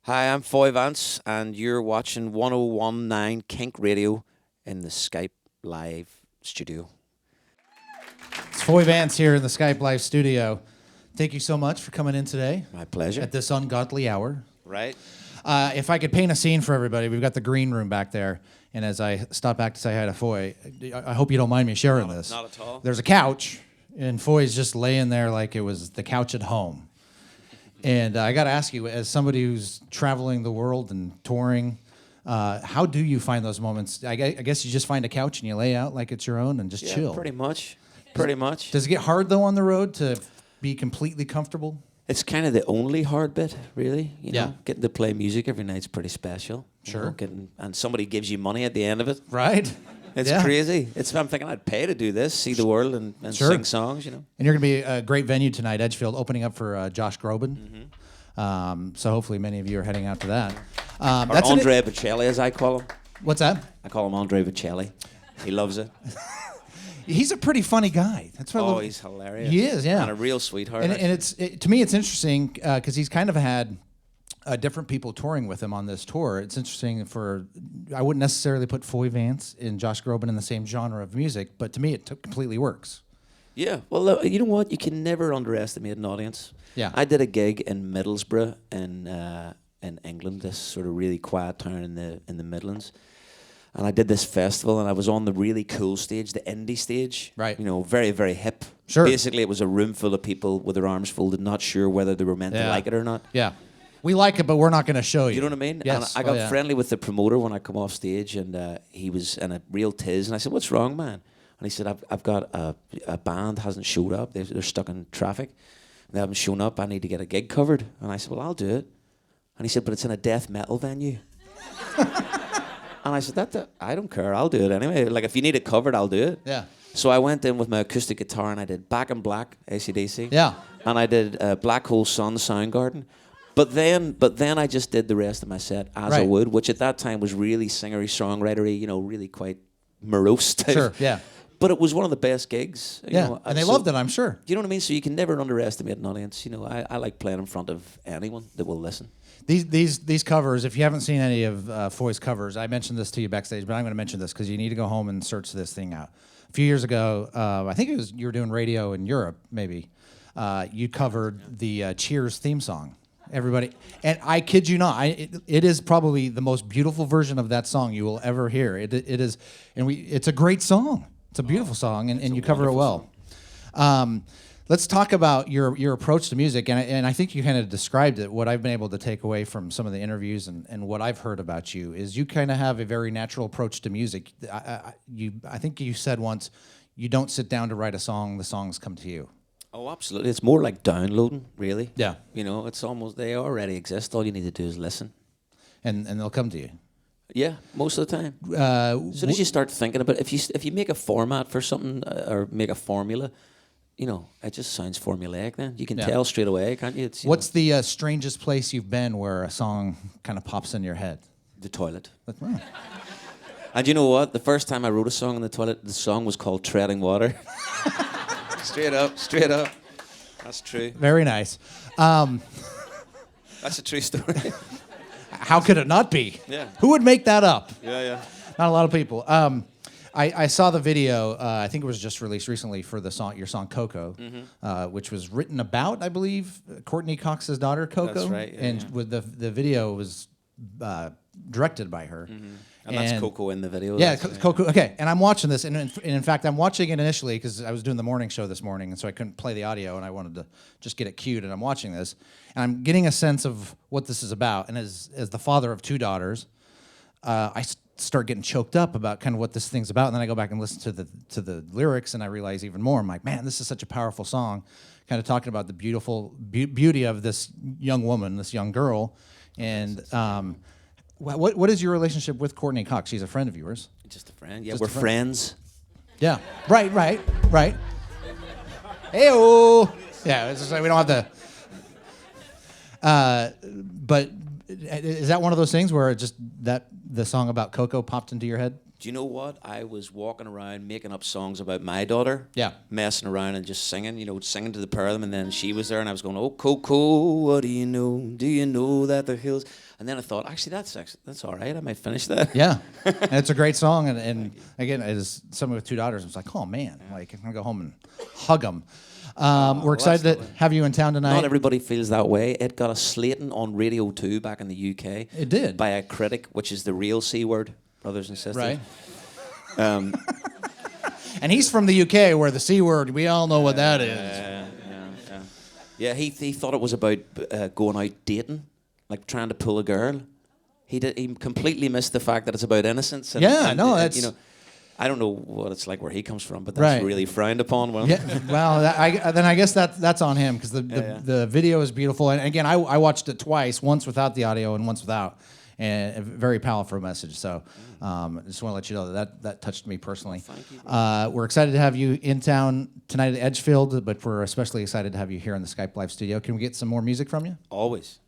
Hi, I'm Foy Vance, and you're watching 101.9 KINK Radio in the Skype Live studio. It's Foy Vance here in the Skype Live studio. Thank you so much for coming in today. My pleasure. At this ungodly hour. Right? If I could paint a scene for everybody, we've got the green room back there. And as I stop back to say hi to Foy, I hope you don't mind me sharing this. Not at all. There's a couch, and Foy's just laying there like it was the couch at home. And I got to ask you, as somebody who's traveling the world and touring, how do you find those moments? I guess you just find a couch and you lay out like it's your own and just chill. Pretty much. Pretty much. Does it get hard, though, on the road to be completely comfortable? It's kind of the only hard bit, really. You know, Yeah. getting to play music every night's pretty special. Sure. And somebody gives you money at the end of it. Right? It's Yeah. crazy. I'm thinking I'd pay to do this, see the world, and Sure. sing songs, you know. And you're going to be a great venue tonight, Edgefield, opening up for Josh Groban. So hopefully many of you are heading out to that. Or Andre Bocelli, as I call him. What's that? I call him Andre Bocelli. He loves it. He's a pretty funny guy. That's what I love. He's hilarious. He is, yeah. And a real sweetheart. And to me, it's interesting because he's kind of had different people touring with him on this tour. It's interesting I wouldn't necessarily put Foy Vance and Josh Groban in the same genre of music, but to me, it completely works. Yeah. Well, you know what? You can never underestimate an audience. Yeah. I did a gig in Middlesbrough in England, this sort of really quiet town in the Midlands. And I did this festival, and I was on the really cool stage, the indie stage. Right. You know, very, very hip. Sure. Basically, it was a room full of people with their arms folded, not sure whether they were meant to like it or not. Yeah. We like it, but we're not going to show you. You know what I mean? Yes. And I got friendly with the promoter when I come off stage, and he was in a real tiz. And I said, "What's wrong, man?" And he said, "I've got a band hasn't showed up. They're stuck in traffic. They haven't shown up. I need to get a gig covered." And I said, "Well, I'll do it." And he said, "But it's in a death metal venue." And I said, I don't care. I'll do it anyway. Like, if you need it covered, I'll do it. Yeah. So I went in with my acoustic guitar, and I did Back in Black, AC/DC. Yeah. And I did Black Hole Sun, Soundgarden. But then I just did the rest of my set as I Right. would, which at that time was really singery, songwritery, you know, really quite morose type. Sure, yeah. But it was one of the best gigs. You Yeah. know, And they so- loved it, I'm sure. You know what I mean? So you can never underestimate an audience. You know, I like playing in front of anyone that will listen. These covers, if you haven't seen any of Foy's covers, I mentioned this to you backstage, but I'm going to mention this because you need to go home and search this thing out. A few years ago, I think you were doing radio in Europe, maybe. You covered the Cheers theme song. Everybody, and I kid you not, it is probably the most beautiful version of that song you will ever hear. It is, and it's a great song. It's a beautiful song, and you cover it well. Let's talk about your approach to music, and I think you kind of described it. What I've been able to take away from some of the interviews and what I've heard about you is you kind of have a very natural approach to music. I think you said once, you don't sit down to write a song; the songs come to you. Oh, absolutely. It's more like downloading, really. Yeah. You know, it's almost, they already exist. All you need to do is listen. And they'll come to you. Yeah, most of the time. As soon as you start thinking about it, if you make a format for something or make a formula, you know, it just sounds formulaic then. You can tell straight away, can't you? It's, What's the strangest place you've been where a song kind of pops in your head? the toilet. And you know what? The first time I wrote a song in the toilet, the song was called Treading Water. Straight up. That's true. Very nice. That's a true story. How could it not be? Yeah. Who would make that up? Yeah. Not a lot of people. I saw the video. I think it was just released recently for your song Coco, which was written about, I believe, Courtney Cox's daughter Coco. That's right. Yeah, and with the video was directed by her. And that's Coco in the video. Yeah, Coco. Okay, and I'm watching this, and in fact, I'm watching it initially because I was doing the morning show this morning, and so I couldn't play the audio, and I wanted to just get it cued, and I'm watching this, and I'm getting a sense of what this is about. And as the father of two daughters, I start getting choked up about kind of what this thing's about, and then I go back and listen to the lyrics, and I realize even more. I'm like, man, this is such a powerful song, kind of talking about the beautiful beauty of this young woman, this young girl, and. What is your relationship with Courtney Cox? She's a friend of yours. Just a friend. Yeah, we're friends. Yeah. Right. Hey-oh. Yeah, it's just like we don't have to. But is that one of those things where the song about Coco popped into your head? Do you know what? I was walking around making up songs about my daughter. Yeah. Messing around and just singing, you know, singing to the pair of them. And then she was there and I was going, oh, Coco, what do you know? Do you know that the hills... And then I thought, actually, that's all right. I might finish that. Yeah, and it's a great song, and again, as someone with 2 daughters, I was like, oh man, like I'm gonna go home and hug them. We're excited to have you in town tonight. Not everybody feels that way. It got a slating on Radio 2 back in the UK. It did. By a critic, which is the real C word, brothers and sisters. Right. And he's from the UK, where the C word, we all know what that is. Yeah, he thought it was about going out dating, like trying to pull a girl. He completely missed the fact that it's about innocence. And, that's... you know, I don't know what it's like where he comes from, but that's really frowned upon. Well, then I guess that's on him, because the video is beautiful. And again, I watched it twice, once without the audio and once without. And a very powerful message. So I just want to let you know that touched me personally. Well, thank you. We're excited to have you in town tonight at Edgefield, but we're especially excited to have you here in the Skype Live studio. Can we get some more music from you? Always.